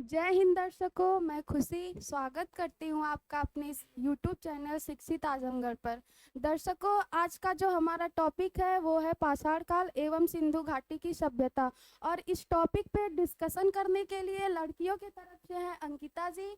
जय हिंद दर्शकों, मैं खुशी स्वागत करती हूँ आपका अपने इस यूट्यूब चैनल शिक्षित आजमगढ़ पर। दर्शकों, आज का जो हमारा टॉपिक है वो है पाषाण काल एवं सिंधु घाटी की सभ्यता। और इस टॉपिक पे डिस्कशन करने के लिए लड़कियों की तरफ से है अंकिता जी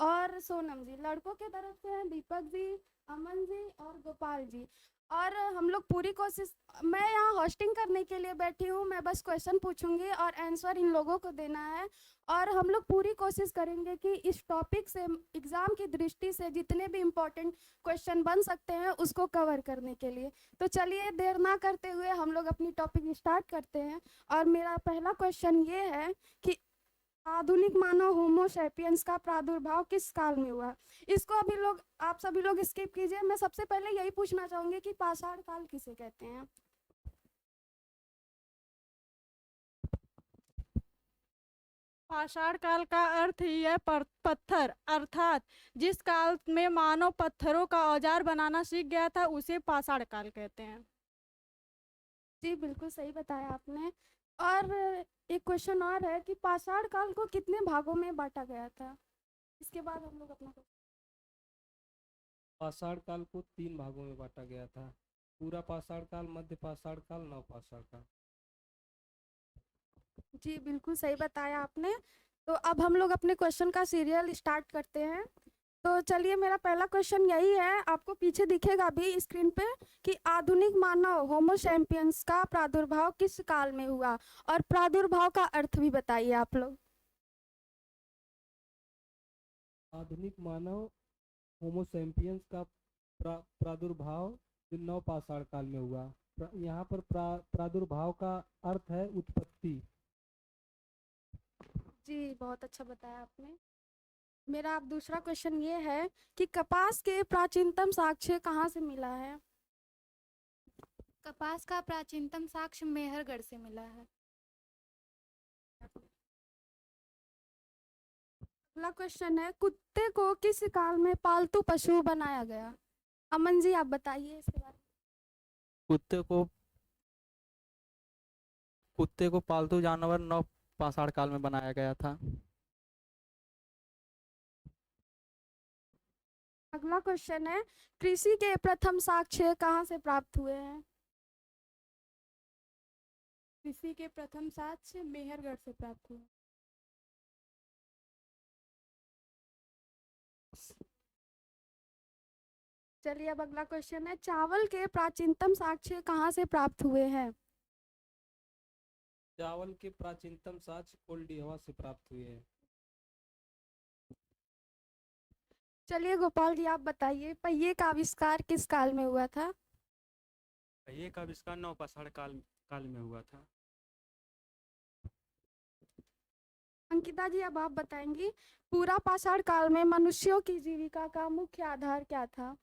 और सोनम जी, लड़कों की तरफ से हैं दीपक जी, अमन जी और गोपाल जी। और हम लोग पूरी कोशिश, मैं यहाँ होस्टिंग करने के लिए बैठी हूँ, मैं बस क्वेश्चन पूछूंगी और आंसर इन लोगों को देना है। और हम लोग पूरी कोशिश करेंगे कि इस टॉपिक से एग्ज़ाम की दृष्टि से जितने भी इम्पोर्टेंट क्वेश्चन बन सकते हैं उसको कवर करने के लिए। तो चलिए देर ना करते हुए हम लोग अपनी टॉपिक स्टार्ट करते हैं। और मेरा पहला क्वेश्चन ये है कि आधुनिक मानव होमो सैपियंस का प्रादुर्भाव किस काल में हुआ। इसको अभी लोग, आप सभी लोग स्किप कीजिए। मैं सबसे पहले यही पूछना चाहूंगी कि पाषाण काल किसे कहते हैं। पाषाण काल का अर्थ ही है पत्थर, अर्थात जिस काल में मानव पत्थरों का औजार बनाना सीख गया था उसे पाषाण काल कहते हैं। जी बिल्कुल सही बताया आपने। और एक क्वेश्चन और है कि पाषाण काल को कितने भागों में बांटा गया था। इसके बाद हम लोग अपना पाषाण काल को 3 भागों में बांटा गया था। पूरा पाषाण काल, मध्य पाषाण काल, नव पाषाण काल। जी बिल्कुल सही बताया आपने। तो अब हम लोग अपने क्वेश्चन का सीरियल स्टार्ट करते हैं। तो चलिए, मेरा पहला क्वेश्चन यही है, आपको पीछे दिखेगा भी स्क्रीन पे, कि आधुनिक मानव होमो सैपियंस का प्रादुर्भाव किस काल में हुआ। और प्रादुर्भाव का अर्थ भी बताइए आप लोग। आधुनिक मानव होमो सैपियंस का प्रादुर्भाव नव पाषाण काल में हुआ। यहाँ पर प्रादुर्भाव का अर्थ है उत्पत्ति। जी बहुत अच्छा बताया आपने। मेरा अब दूसरा क्वेश्चन ये है कि कपास के प्राचीनतम साक्ष्य कहाँ से मिला है। कपास का प्राचीनतम साक्ष्य मेहरगढ़ से मिला है। अगला क्वेश्चन है, कुत्ते को किस काल में पालतू पशु बनाया गया। अमन जी आप बताइए इसके बारे कुत्ते को कुत्ते को पालतू जानवर नव पाषाण काल में बनाया गया था। में। अगला क्वेश्चन है, कृषि के प्रथम साक्ष्य कहाँ से प्राप्त हुए हैं। कृषि के प्रथम साक्ष्य मेहरगढ़ से प्राप्त हुए। चलिए अब अगला क्वेश्चन है, चावल के प्राचीनतम साक्ष्य कहाँ से प्राप्त हुए हैं। चावल के प्राचीनतम साक्ष्य कोल्डिहवा से प्राप्त हुए हैं। चलिए गोपाल जी आप बताइए, पहिए का आविष्कार किस काल में हुआ था। पहिए का आविष्कार नव पाषाण काल में हुआ था। अंकिता जी अब आप बताएंगी, पूरा पाषाण काल में मनुष्यों की जीविका का मुख्य आधार क्या था।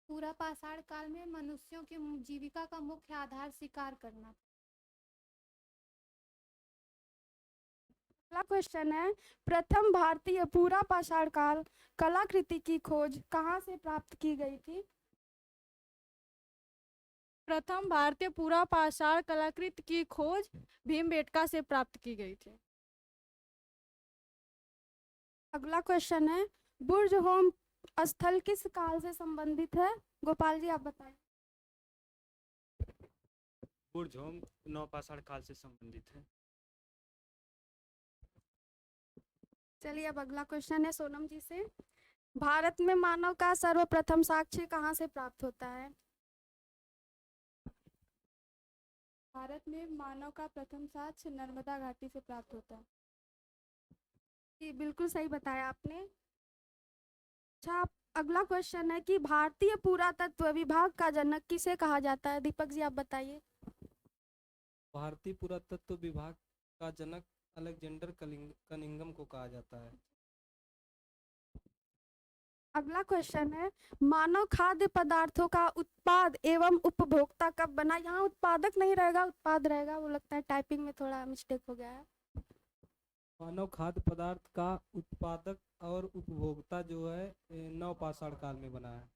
पूरा पाषाण काल में मनुष्यों की जीविका का मुख्य आधार शिकार करना था। अगला क्वेश्चन है, प्रथम भारतीय पूरा पाषाण काल कलाकृति की खोज कहाँ से प्राप्त की गई थी। प्रथम भारतीय पूरा पाषाण कलाकृति की खोज भीमबेटका से प्राप्त की गई थी। अगला क्वेश्चन है, बुर्ज होम स्थल किस काल से संबंधित है। गोपाल जी आप बताएं। बुर्ज-होम नव पाषाण काल से संबंधित है। चलिए अब अगला क्वेश्चन है सोनम जी से, भारत में मानव का सर्वप्रथम साक्ष्य कहाँ से प्राप्त होता है। भारत में मानव का प्रथम साक्ष्य नर्मदा घाटी से प्राप्त होता है। जी बिल्कुल सही बताया आपने। अच्छा, अगला क्वेश्चन है कि भारतीय पुरातत्व विभाग का जनक किसे कहा जाता है। दीपक जी आप बताइए। भारतीय पुरातत्व विभाग का जनक अलेक्जेंडर कनिंघम को कहा जाता है। अगला क्वेश्चन है, मानव खाद्य पदार्थों का उत्पाद एवं उपभोक्ता कब बना। यहाँ उत्पादक नहीं रहेगा, उत्पाद रहेगा, वो लगता है टाइपिंग में थोड़ा मिस्टेक हो गया है। मानव खाद्य पदार्थ का उत्पादक और उपभोक्ता जो है नव पाषाण काल में बना है।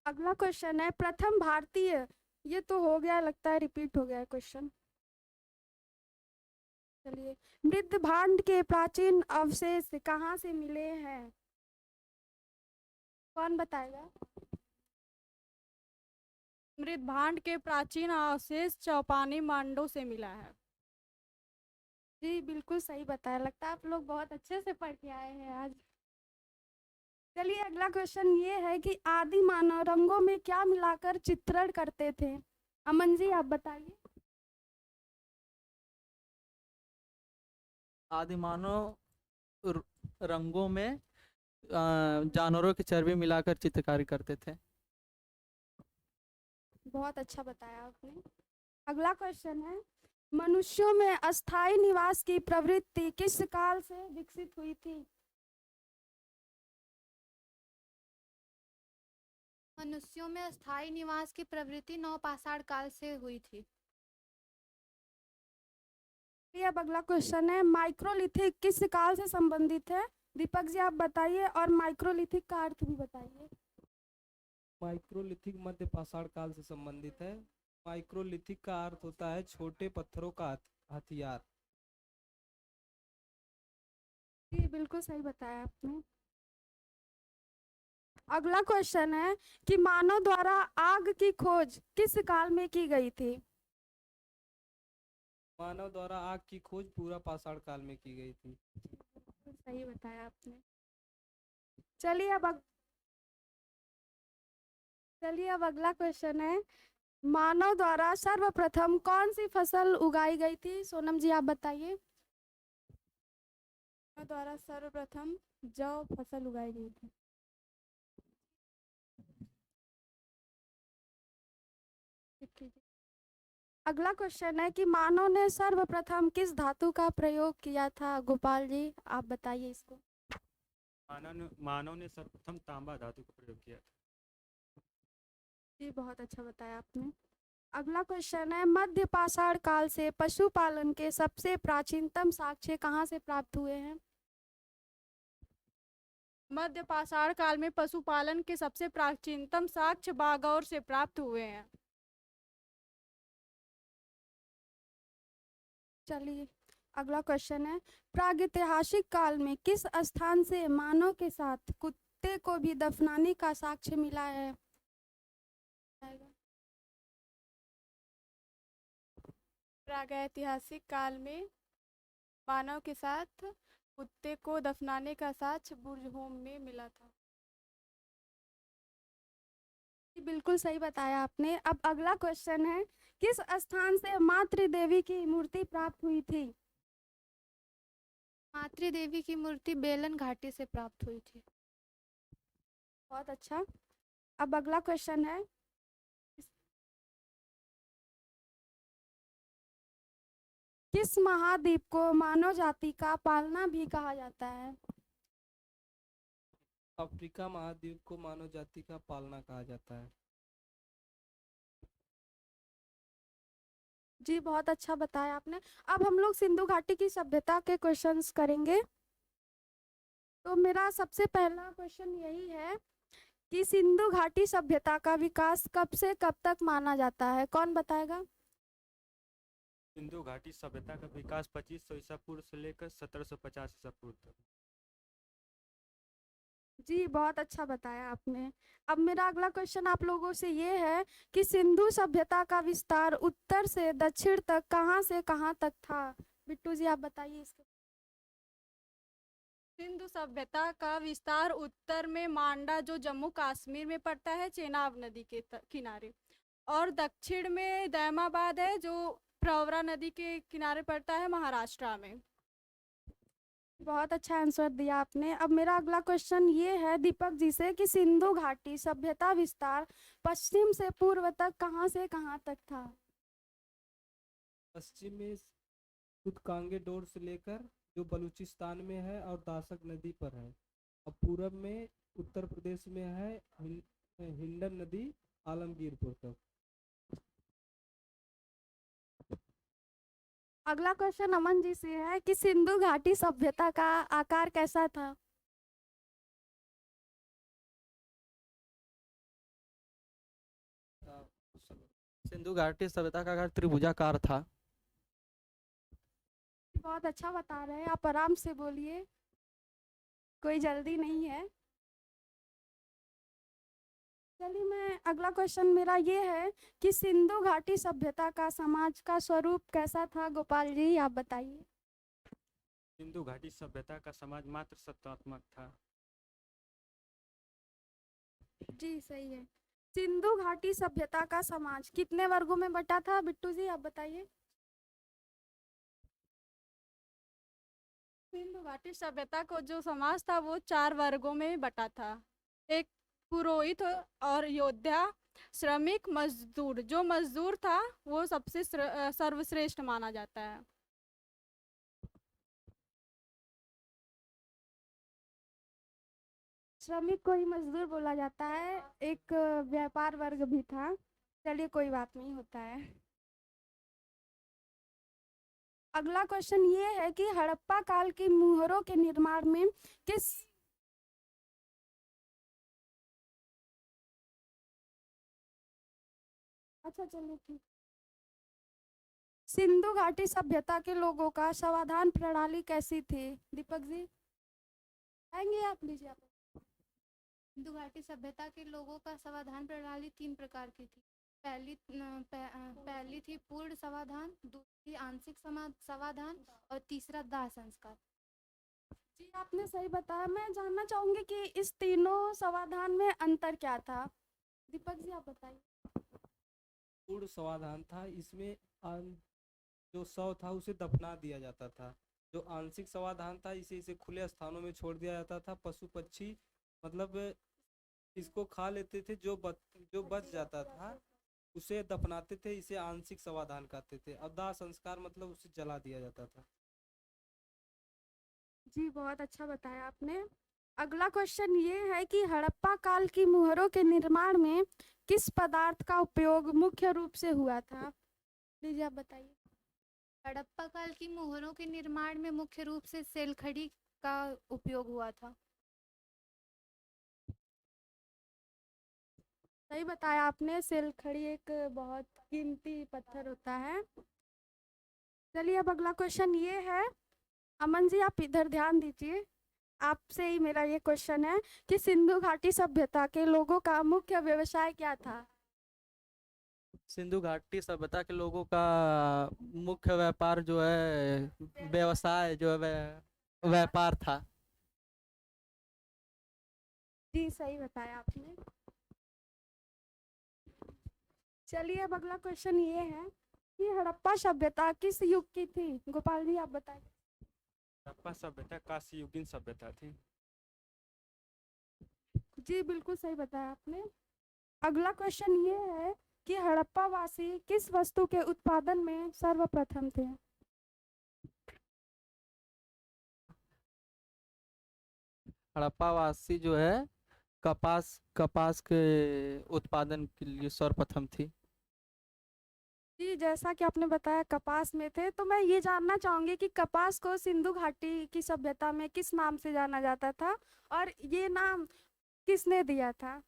अगला क्वेश्चन है, प्रथम भारतीय, ये तो हो गया, लगता है रिपीट हो गया है क्वेश्चन। चलिए, मृद भांड के प्राचीन अवशेष कहाँ से मिले हैं? कौन बताएगा? मृद भांड के प्राचीन अवशेष चौपानी मांडो से मिला है। जी बिल्कुल सही बताया, लगता है आप लोग बहुत अच्छे से पढ़ के आए हैं आज। चलिए, अगला क्वेश्चन ये है कि आदि मानव रंगों में क्या मिलाकर चित्रण करते थे? अमन जी आप बताइए। आदिमानव रंगों में जानवरों की चर्बी मिलाकर चित्रकारी करते थे। बहुत अच्छा बताया आपने। अगला क्वेश्चन है, मनुष्यों में अस्थायी निवास की प्रवृत्ति किस काल से विकसित हुई थी? मनुष्यों में अस्थायी निवास की प्रवृत्ति नवपाषाण काल से हुई थी। ये अब अगला क्वेश्चन है, माइक्रोलिथिक किस काल से संबंधित है? दीपक जी आप बताइए, और माइक्रोलिथिक का अर्थ भी बताइए। माइक्रोलिथिक मध्य पाषाण काल से संबंधित है। माइक्रोलिथिक का अर्थ होता है छोटे पत्थरों का हथियार। जी बिल्कुल सही बताया आपने। अगला क्वेश्चन है कि मानव द्वारा आग की खोज किस काल में की गई थी? मानव द्वारा आग की खोज पूरा पाषाण काल में की गई थी। बिल्कुल सही बताया आपने। चलिए अब अगला क्वेश्चन है, मानव द्वारा सर्वप्रथम कौन सी फसल उगाई गई थी? सोनम जी आप बताइए। मानव द्वारा सर्वप्रथम जौ फसल उगाई गई थी। अगला क्वेश्चन है कि मानव ने सर्वप्रथम किस धातु का प्रयोग किया था? गोपाल जी आप बताइए इसको। मानव ने सर्वप्रथम तांबा धातु का प्रयोग किया था। जी बहुत अच्छा बताया आपने। अगला क्वेश्चन है, मध्य पाषाण काल से पशुपालन के सबसे प्राचीनतम साक्ष्य कहाँ से प्राप्त हुए हैं? मध्य पाषाण काल में पशुपालन के सबसे प्राचीनतम साक्ष्य बागौर से प्राप्त हुए हैं। चलिए, अगला क्वेश्चन है, प्रागैतिहासिक काल में किस स्थान से मानव के साथ कुत्ते को भी दफनाने का साक्ष्य मिला है? प्रागैतिहासिक काल में मानव के साथ कुत्ते को दफनाने का साक्ष्य बुर्जहोम में मिला था। जी, बिल्कुल सही बताया आपने। अब अगला क्वेश्चन है, किस स्थान से मातृदेवी की मूर्ति प्राप्त हुई थी? मातृदेवी की मूर्ति बेलन घाटी से प्राप्त हुई थी। बहुत अच्छा। अब अगला क्वेश्चन है, किस महाद्वीप को मानव जाति का पालना भी कहा जाता है? अफ्रीका महाद्वीप को मानव जाति का पालना कहा जाता है। जी बहुत अच्छा बताया आपने। अब हम लोग सिंधु घाटी की सभ्यता के क्वेश्चंस करेंगे। तो मेरा सबसे पहला क्वेश्चन यही है कि सिंधु घाटी सभ्यता का विकास कब से कब तक माना जाता है? कौन बताएगा? सिंधु घाटी सभ्यता का विकास 2500 ईसा पूर्व से लेकर 1750 ईसा पूर्व तक। जी बहुत अच्छा बताया आपने। अब मेरा अगला क्वेश्चन आप लोगों से ये है कि सिंधु सभ्यता का विस्तार उत्तर से दक्षिण तक कहाँ से कहाँ तक था? बिट्टू जी आप बताइए इसके। सिंधु सभ्यता का विस्तार उत्तर में मांडा जो जम्मू कश्मीर में पड़ता है चेनाब नदी के किनारे, और दक्षिण में दैमाबाद है जो प्रवरा नदी के किनारे पड़ता है महाराष्ट्र में। बहुत अच्छा आंसर दिया आपने। अब मेरा अगला क्वेश्चन ये है दीपक जी से कि सिंधु घाटी सभ्यता विस्तार पश्चिम से पूर्व तक कहाँ से कहाँ तक था? पश्चिम में सुदकांगे डोर से लेकर जो बलूचिस्तान में है और दासक नदी पर है, और पूरब में उत्तर प्रदेश में है हिंडन नदी आलमगीरपुर तक। अगला क्वेश्चन अमन जी से है कि सिंधु घाटी सभ्यता का आकार कैसा था? सिंधु घाटी सभ्यता का आकार त्रिभुजाकार था। बहुत अच्छा बता रहे हैं, आप आराम से बोलिए, कोई जल्दी नहीं है। चलिए, मैं अगला क्वेश्चन मेरा ये है कि सिंधु घाटी सभ्यता का समाज का स्वरूप कैसा था? गोपाल जी आप बताइए। सिंधु घाटी सभ्यता का समाज मात्र सत्तात्मक था। जी सही है। सिंधु घाटी सभ्यता का समाज कितने वर्गों में बटा था? बिट्टू जी आप बताइए। सिंधु घाटी सभ्यता को जो समाज था वो 4 वर्गों में बटा था। एक पुरोहित और योद्धा, श्रमिक, मजदूर। जो मजदूर था वो सबसे सर्वश्रेष्ठ माना जाता है। श्रमिक को ही मजदूर बोला जाता है। एक व्यापार वर्ग भी था। चलिए कोई बात नहीं, होता है। अगला क्वेश्चन ये है कि हड़प्पा काल की मुहरों के निर्माण में किस अच्छा चलिए ठीक। सिंधु घाटी सभ्यता के लोगों का समाधान प्रणाली कैसी थी? दीपक जी आएंगे आप, लीजिए आप। सिंधु घाटी सभ्यता के लोगों का समाधान प्रणाली 3 प्रकार की थी। पहली थी पूर्ण समाधान, दूसरी आंशिक समाधान और तीसरा दाह संस्कार। जी आपने सही बताया। मैं जानना चाहूंगी कि इस तीनों समाधान में अंतर क्या था? दीपक जी आप बताइए। पूर्ण समाधान था, इसमें जो शव था उसे दफना दिया जाता था। जो आंशिक समाधान था, इसे खुले स्थानों में छोड़ दिया जाता था। पशु पक्षी मतलब इसको खा लेते थे। जो बच जाता था उसे दफनाते थे। इसे आंशिक समाधान कहते थे। और दाह संस्कार मतलब उसे जला दिया जाता था। जी बहुत अच्छा बताया आपने। अगला क्वेश्चन ये है कि हड़प्पा काल की मुहरों के निर्माण में किस पदार्थ का उपयोग मुख्य रूप से हुआ था? लीजिए आप बताइए। हड़प्पा काल की मोहरों के निर्माण में मुख्य रूप से सेलखड़ी का उपयोग हुआ था। सही बताया आपने। सेलखड़ी एक बहुत कीमती पत्थर होता है। चलिए अब अगला क्वेश्चन ये है। अमन जी आप इधर ध्यान दीजिए, आपसे ही मेरा ये क्वेश्चन है कि सिंधु घाटी सभ्यता के लोगों का मुख्य व्यवसाय क्या था? सिंधु घाटी सभ्यता के लोगों का मुख्य व्यापार जो है, व्यवसाय जो है व्यापार था। जी सही बताया आपने। चलिए अब अगला क्वेश्चन ये है कि हड़प्पा सभ्यता किस युग की थी? गोपाल जी आप बताइए। हड़प्पा सभ्यता कांस्य युगीन सभ्यता थी। जी बिल्कुल सही बताया आपने। अगला क्वेश्चन ये है कि हड़प्पा वासी किस वस्तु के उत्पादन में सर्वप्रथम थे? हड़प्पा वासी जो है कपास के उत्पादन के लिए सर्वप्रथम थी। जी जैसा कि आपने बताया कपास में थे, तो मैं ये जानना चाहूंगी कि कपास को सिंधु घाटी की सभ्यता में किस नाम से जाना जाता था और ये नाम किसने दिया था?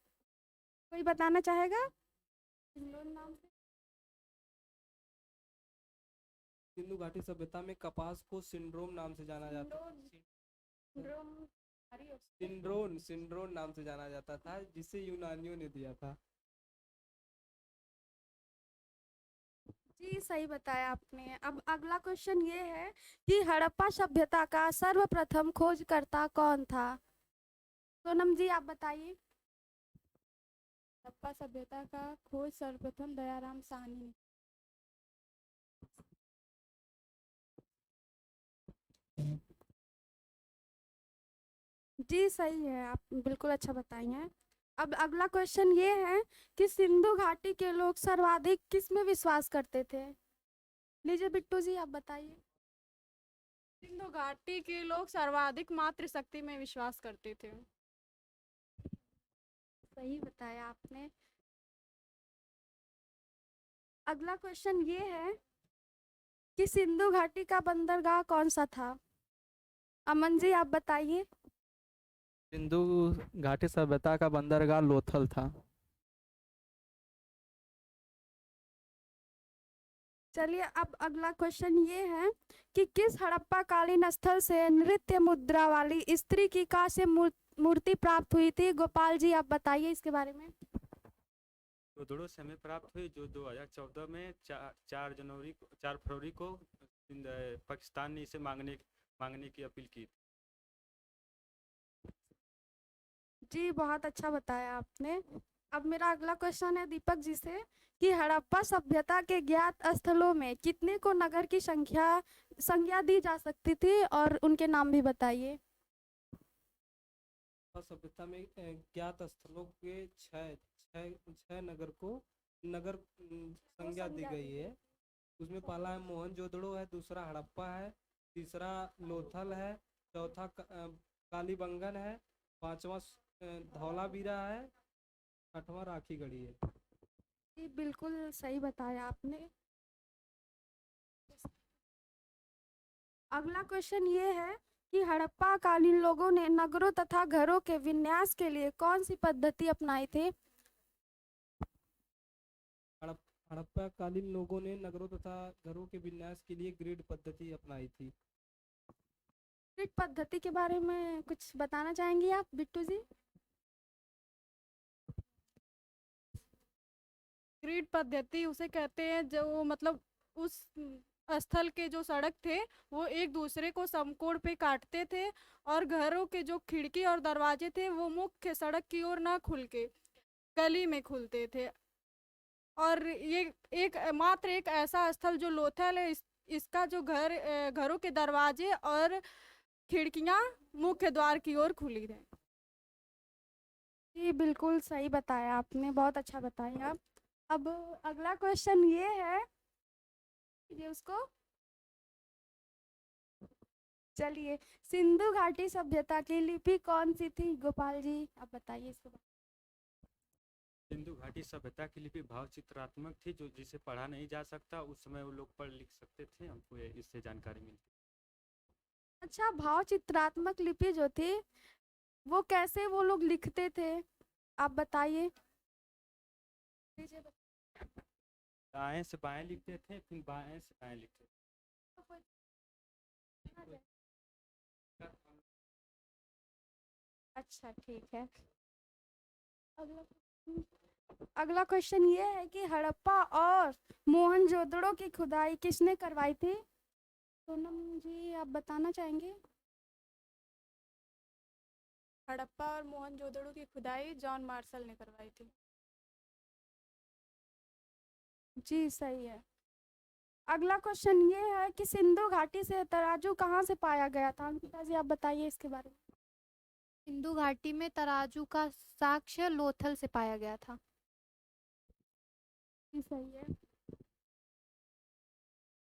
कोई बताना चाहेगा? नाम से। सिंधु घाटी सभ्यता में कपास को सिंड्रोम नाम से जाना जाता सिंड्रोन नाम से जाना जाता था, जिसे यूनानियों ने दिया था। जी सही बताया आपने। अब अगला क्वेश्चन ये है कि हड़प्पा सभ्यता का सर्वप्रथम खोजकर्ता कौन था? सोनम जी आप बताइए। हड़प्पा सभ्यता का खोज सर्वप्रथम दयाराम साहनी ने। जी सही है, आप बिल्कुल अच्छा बताई हैं। अब अगला क्वेश्चन ये है कि सिंधु घाटी के लोग सर्वाधिक किस में विश्वास करते थे? लीजिए बिट्टू जी आप बताइए। सिंधु घाटी के लोग सर्वाधिक मातृशक्ति में विश्वास करते थे। सही बताया आपने। अगला क्वेश्चन ये है कि सिंधु घाटी का बंदरगाह कौन सा था? अमन जी आप बताइए। सिंधु घाटी सभ्यता का बंदरगाह लोथल था। चलिए अब अगला क्वेश्चन ये है कि किस हड़प्पा कालीन स्थल से नृत्य मुद्रा वाली स्त्री की कांस्य मूर्ति प्राप्त हुई थी? गोपाल जी आप बताइए इसके बारे में। जोधड़ो से हमें प्राप्त हुई जो 2014 में 4 फरवरी को पाकिस्तान ने इसे मांगने की अपील की। जी बहुत अच्छा बताया आपने। अब मेरा अगला क्वेश्चन है दीपक जी से कि हड़प्पा सभ्यता के ज्ञात स्थलों में कितने को नगर की संज्ञा दी जा सकती थी और उनके नाम भी बताइए। सभ्यता में ज्ञात स्थलों के छह नगर को नगर संज्ञा दी गई है। उसमें पहला है मोहनजोदड़ो है, दूसरा हड़प्पा है, तीसरा लोथल है, चौथा कालीबंगन है, पांचवा धौलावीरा है, छठवां राखीगढ़ी है। जी बिल्कुल सही बताया आपने। अगला क्वेश्चन ये है कि हड़प्पा कालीन लोगों ने नगरों तथा घरों के विन्यास के लिए कौन सी पद्धति अपनाई थी? हड़प्पा कालीन लोगों ने नगरों तथा घरों के विन्यास के लिए ग्रिड पद्धति अपनाई थी। ग्रिड पद्धति के बारे में कुछ बताना चाहेंगी आप बिट्टू जी? ग्रिड पद्धति उसे कहते हैं जो मतलब उस स्थल के जो सड़क थे वो एक दूसरे को समकोण पे काटते थे और घरों के जो खिड़की और दरवाजे थे वो मुख्य सड़क की ओर ना खुल के गली में खुलते थे। और ये मात्र एक ऐसा स्थल जो लोथल है इसका जो घरों के दरवाजे और खिड़कियां मुख्य द्वार की ओर खुली है। जी बिल्कुल सही बताया आपने, बहुत अच्छा बताया। अब अगला क्वेश्चन ये है ये उसको चलिए सिंधु घाटी सभ्यता की लिपि कौन सी थी? गोपाल जी आप बताइए इसके बारे सिंधु घाटी सभ्यता की लिपि भाव चित्रात्मक थी जो जिसे पढ़ा नहीं जा सकता उस समय वो लोग पढ़ लिख सकते थे, हमको इससे जानकारी मिलती। अच्छा भाव चित्रात्मक लिपि जो थी वो कैसे वो लोग लिखते थे आप बताइए। दाएं से बाएं लिखते थे, फिर बाएं से दाएं लिखते थे। अच्छा ठीक है। अगला क्वेश्चन ये है कि हड़प्पा और मोहनजोदड़ो की खुदाई किसने करवाई थी? सोनम जी आप बताना चाहेंगे? हड़प्पा और मोहनजोदड़ो की खुदाई जॉन मार्शल ने करवाई थी। जी सही है। अगला क्वेश्चन ये है कि सिंधु घाटी से तराजू कहाँ से पाया गया था? अंकिता जी आप बताइए इसके बारे में। सिंधु घाटी में तराजू का साक्ष्य लोथल से पाया गया था। जी सही है।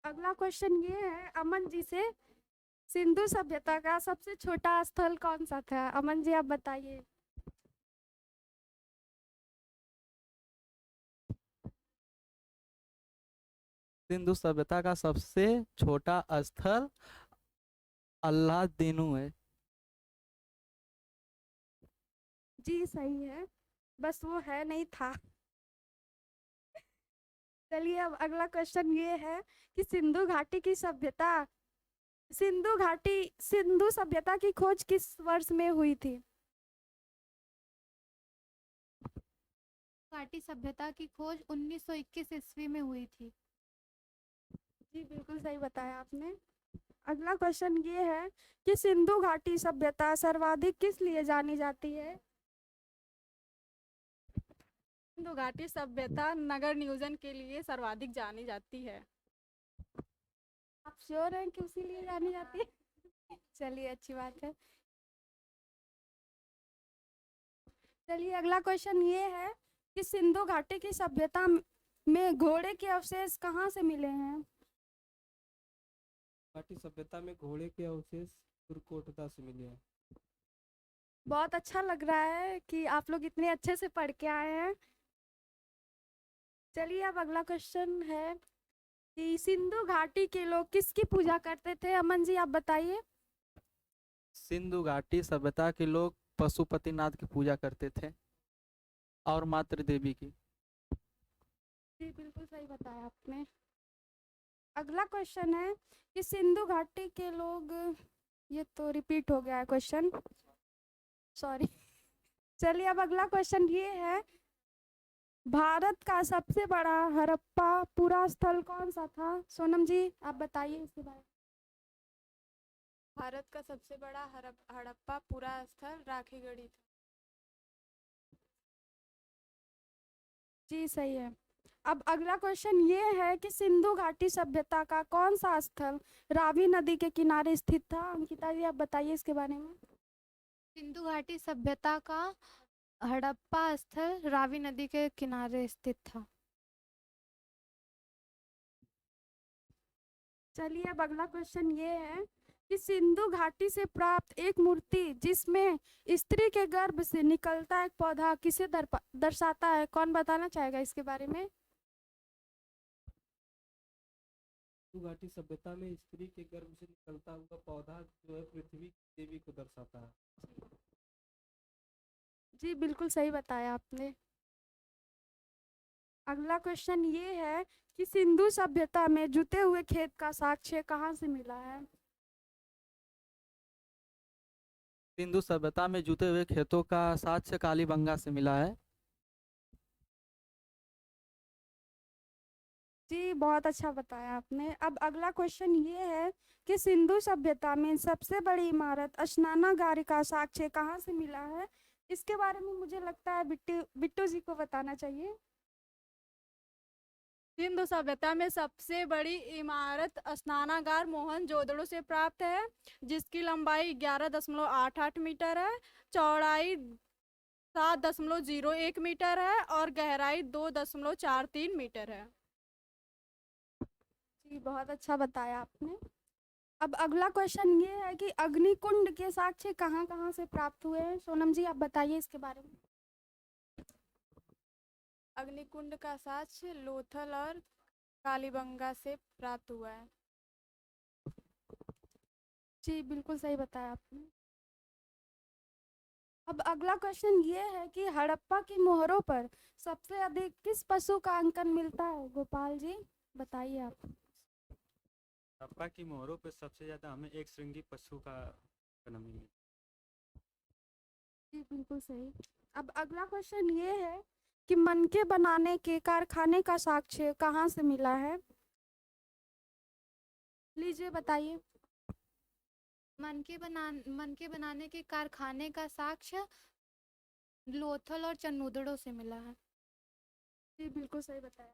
अगला क्वेश्चन ये है अमन जी से, सिंधु सभ्यता का सबसे छोटा स्थल कौन सा था? अमन जी आप बताइए। सिंधु सभ्यता का सबसे छोटा स्थल अल्लादीनू है। जी सही है, बस वो है नहीं था। चलिए अब अगला क्वेश्चन ये है कि सिंधु घाटी की सभ्यता सिंधु सभ्यता की खोज किस वर्ष में हुई थी? घाटी सभ्यता की खोज 1921 ईस्वी में हुई थी। जी बिल्कुल सही बताया आपने। अगला क्वेश्चन ये है कि सिंधु घाटी सभ्यता सर्वाधिक किस लिए जानी जाती है? सिंधु घाटी सभ्यता नगर नियोजन के लिए सर्वाधिक जानी जाती है। आप श्योर हैं कि उसी लिए जानी जाती है? चलिए अच्छी बात है। चलिए अगला क्वेश्चन ये है कि सिंधु घाटी की सभ्यता में घोड़े के अवशेष कहाँ से मिले हैं? घाटी सभ्यता में घोड़े के अवशेष तुर्कोटदा से मिले हैं। बहुत अच्छा लग रहा है कि आप लोग इतने अच्छे से पढ़ के आए हैं। चलिए अब अगला क्वेश्चन है कि सिंधु घाटी के लोग किसकी पूजा करते थे? अमन जी आप बताइए। सिंधु घाटी सभ्यता के लोग पशुपतिनाथ की पूजा करते थे और मातृ देवी की। जी बिल्कुल सही बताया आपने। अगला क्वेश्चन है कि सिंधु घाटी के लोग, ये तो रिपीट हो गया है क्वेश्चन, सॉरी। चलिए अब अगला क्वेश्चन ये है, भारत का सबसे बड़ा हड़प्पा पूरा स्थल कौन सा था? सोनम जी आप बताइए इसके बारे में। भारत का सबसे बड़ा हड़प्पा पुरा स्थल राखीगढ़ी था। जी सही है। अब अगला क्वेश्चन ये है कि सिंधु घाटी सभ्यता का कौन सा स्थल रावी नदी के किनारे स्थित था? अंकिता जी आप बताइए इसके बारे में। सिंधु घाटी सभ्यता का हड़प्पा स्थल रावी नदी के किनारे स्थित था। चलिए अब अगला क्वेश्चन ये है कि सिंधु घाटी से प्राप्त एक मूर्ति जिसमें स्त्री के गर्भ से निकलता एक पौधा किसे दर्शाता है? कौन बताना चाहेगा इसके बारे में? सिंधु घाटी सभ्यता में स्त्री के गर्भ से निकलता हुआ पौधा जो है पृथ्वी की देवी को दर्शाता है। जी बिल्कुल सही बताया आपने। अगला क्वेश्चन ये है कि सिंधु सभ्यता में जुते हुए खेत का साक्ष्य कहाँ से मिला है? सिंधु सभ्यता में जुते हुए खेतों का साक्ष्य कालीबंगा से मिला है। जी बहुत अच्छा बताया आपने। अब अगला क्वेश्चन ये है कि सिंधु सभ्यता में सबसे बड़ी इमारत स्नानागार का साक्ष्य कहाँ से मिला है? इसके बारे में मुझे लगता है बिट्टू जी को बताना चाहिए। सिंधु सभ्यता में सबसे बड़ी इमारत स्नानागार मोहनजोदड़ो से प्राप्त है, जिसकी लंबाई 11.88 मीटर है, चौड़ाई 7.01 मीटर है और गहराई 2.43 मीटर है। जी बहुत अच्छा बताया आपने। अब अगला क्वेश्चन ये है कि अग्निकुंड के साक्ष्य कहाँ कहाँ से प्राप्त हुए हैं? सोनम जी आप बताइए इसके बारे में। अग्निकुंड का साक्ष्य लोथल और कालीबंगा से प्राप्त हुआ है। जी बिल्कुल सही बताया आपने। अब अगला क्वेश्चन ये है कि हड़प्पा की मोहरों पर सबसे अधिक किस पशु का अंकन मिलता है? गोपाल जी बताइए आप। हड़प्पा की मोहरों पे सबसे ज़्यादा हमें एक श्रृंगी पशु का जन्म मिला। जी बिल्कुल सही। अब अगला क्वेश्चन ये है कि मनके बनाने के कारखाने का साक्ष्य कहाँ से मिला है? लीजिए बताइए। मनके बनाने के कारखाने का साक्ष्य लोथल और चन्नूदड़ों से मिला है। जी बिल्कुल सही बताया।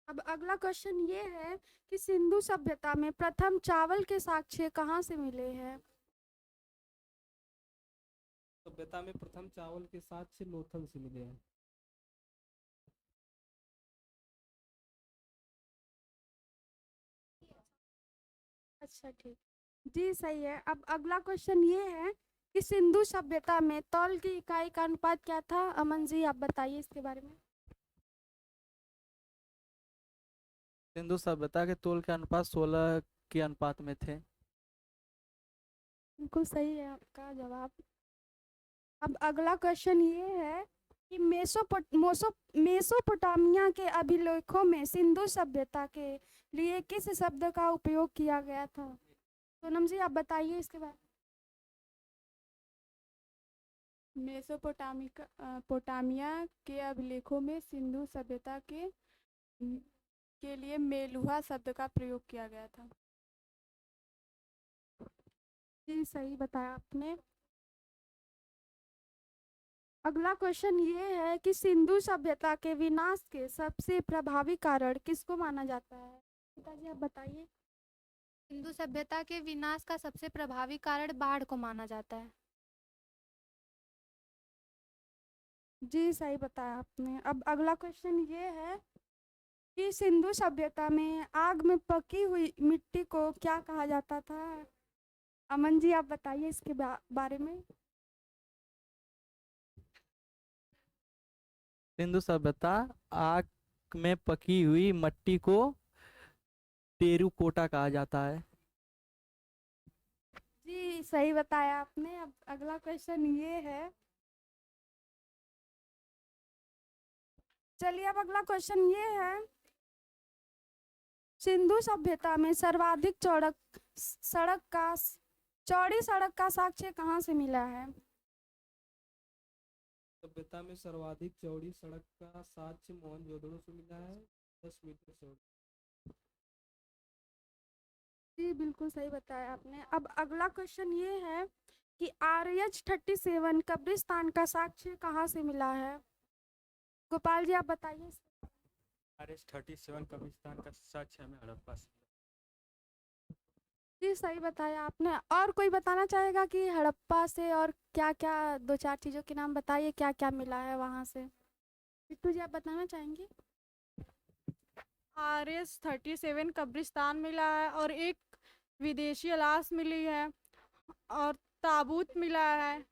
अब अगला क्वेश्चन ये है कि सिंधु सभ्यता में प्रथम चावल के साक्ष्य कहाँ से मिले हैं? सभ्यता में प्रथम चावल के साक्ष्य लोथल से मिले हैं। अच्छा ठीक, जी सही है। अब अगला क्वेश्चन ये है कि सिंधु सभ्यता में तौल की इकाई का अनुपात क्या था? अमन जी आप बताइए इसके बारे में। सिंधु सभ्यता के तोल के अनुपात 16 के अनुपात में थे। बिल्कुल सही है आपका जवाब। अब अगला क्वेश्चन ये है कि मेसोपोटामिया के अभिलेखों में सिंधु सभ्यता के लिए किस शब्द का उपयोग किया गया था? सोनम जी आप बताइए इसके बारे पोटामिया के अभिलेखों में सिंधु सभ्यता के लिए मेलुहा शब्द का प्रयोग किया गया था। जी सही बताया आपने। अगला क्वेश्चन ये है कि सिंधु सभ्यता के विनाश के सबसे प्रभावी कारण किसको माना जाता है? पिताजी आप बताइए। सिंधु सभ्यता के विनाश का सबसे प्रभावी कारण बाढ़ को माना जाता है। जी सही बताया आपने। अब अगला क्वेश्चन ये है कि सिंधु सभ्यता में आग में पकी हुई मिट्टी को क्या कहा जाता था? अमन जी आप बताइए इसके बारे में। सिंधु सभ्यता आग में पकी हुई मट्टी को टेरुकोटा कहा जाता है। जी सही बताया आपने। अब अगला क्वेश्चन ये है, चलिए अब अगला क्वेश्चन ये है सिंधु सभ्यता में सर्वाधिक चौड़ी सड़क का साक्ष्य कहाँ से मिला है? सभ्यता में सर्वाधिक चौड़ी सड़क का साक्ष्य मोहनजोदड़ो से मिला है, 10 मीटर चौड़ी। जी बिल्कुल सही बताया आपने। अब अगला क्वेश्चन ये है कि RH-37 कब्रिस्तान का साक्ष्य कहाँ से मिला है? गोपाल जी आप बताइए। RH-37 कब्रिस्तान का साक्ष्य हमें हड़प्पा से जी सही बताया आपने। और कोई बताना चाहेगा कि हड़प्पा से और क्या क्या, दो चार चीज़ों के नाम बताइए क्या क्या मिला है वहाँ से। बिट्टू जी आप बताना चाहेंगे? RH-37 कब्रिस्तान मिला है और एक विदेशी लाश मिली है और ताबूत मिला है,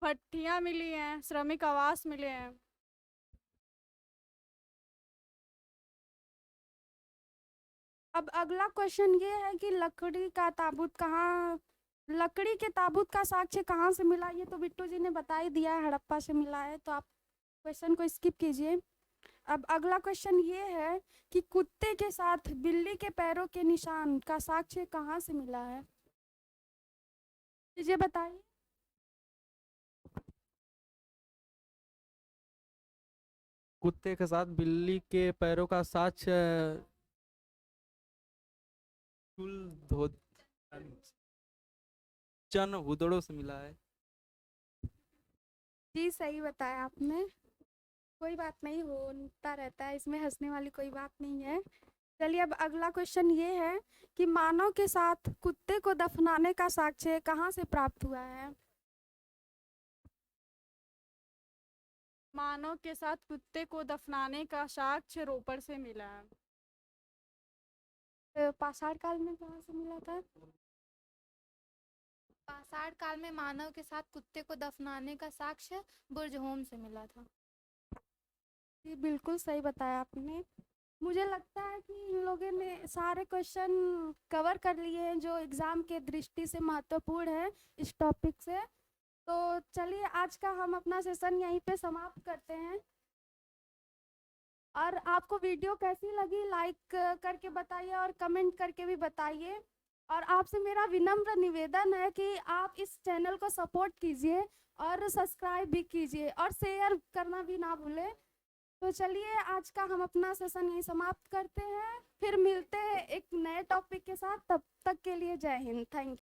भट्टियां मिली हैं, श्रमिक आवास मिले हैं। अब अगला क्वेश्चन ये है कि लकड़ी के ताबूत का साक्ष्य कहाँ से मिला? ये तो बिट्टू जी ने बता ही दिया है, हड़प्पा से मिला है, तो आप क्वेश्चन को स्किप कीजिए। अब अगला क्वेश्चन ये है कि कुत्ते के साथ बिल्ली के पैरों के निशान का साक्ष्य कहाँ से मिला है? ये बताइए। कुत्ते के साथ बिल्ली के पैरों का साक्ष्य चन हुदड़ों से मिला है। जी सही बताया आपने। कोई बात नहीं, होता रहता है, इसमें हंसने वाली कोई बात नहीं है। चलिए अब अगला क्वेश्चन ये है कि मानव के साथ कुत्ते को दफनाने का साक्ष्य कहाँ से प्राप्त हुआ है? मानव के साथ कुत्ते को दफनाने का साक्ष्य रोपड़ से मिला है। पाषाण काल में कहाँ से मिला था? पाषाण काल में मानव के साथ कुत्ते को दफनाने का साक्ष्य बुर्जहोम से मिला था। जी बिल्कुल सही बताया आपने। मुझे लगता है कि इन लोगों ने सारे क्वेश्चन कवर कर लिए हैं जो एग्ज़ाम के दृष्टि से महत्वपूर्ण है इस टॉपिक से। तो चलिए आज का हम अपना सेशन यहीं पे समाप्त करते हैं। और आपको वीडियो कैसी लगी लाइक करके बताइए और कमेंट करके भी बताइए। और आपसे मेरा विनम्र निवेदन है कि आप इस चैनल को सपोर्ट कीजिए और सब्सक्राइब भी कीजिए और शेयर करना भी ना भूलें। तो चलिए आज का हम अपना सेशन यहीं समाप्त करते हैं, फिर मिलते हैं एक नए टॉपिक के साथ। तब तक के लिए जय हिंद, थैंक यू।